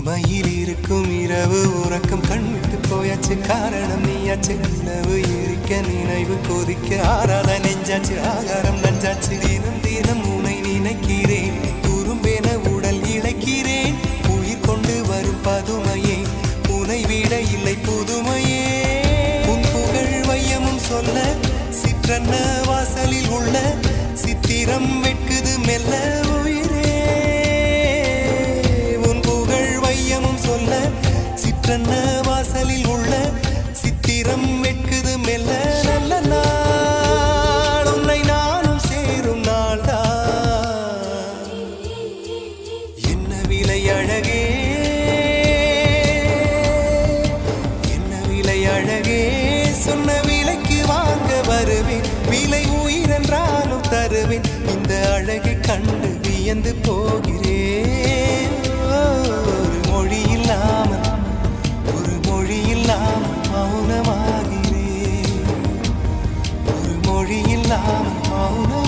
இமையில் இருக்கும் இரவு உறக்கம் கண்விட்டு போயாச்சு காரணம் நீயாச்சு நிலவு எரிக்க நினைவு கொதிக்க ஆறாத நெஞ்சாச்சு ஆகாரம் நஞ்சாச்சு தினம் தினம் உனை நினைக்கிறேன் குறும்பென உடல் இழைக்கிறேன் உயிர் கொண்டு வரும் பதுமையே உனை விட இல்லை புதுமையே உன் புகழ் வையமும் சொல்ல சிற்றன்ன வாசலில் உள்ள சித்திரம் வெட்குது மெல்ல உயிரே உன் புகழ் வையமும் சொல்ல சிற்றன்ன வாசலில் உள்ள சித்திரம் வெட்குது மெல்ல நல்ல நாள் உன்னை நானும் சேரும் நாள்தான் என்ன விலை அழகே என்ன விலை அழகே சொன்ன விலைக்கு வாங்க வருவேன் விலை உயிரென்றாலும் தருவேன் இந்த அழகை கண்டு வியந்து போகிறேன் ஒரு மொழி இல்லாமல் மௌனமாகிறேன் ஒரு மொழி இல்லாமல் மௌன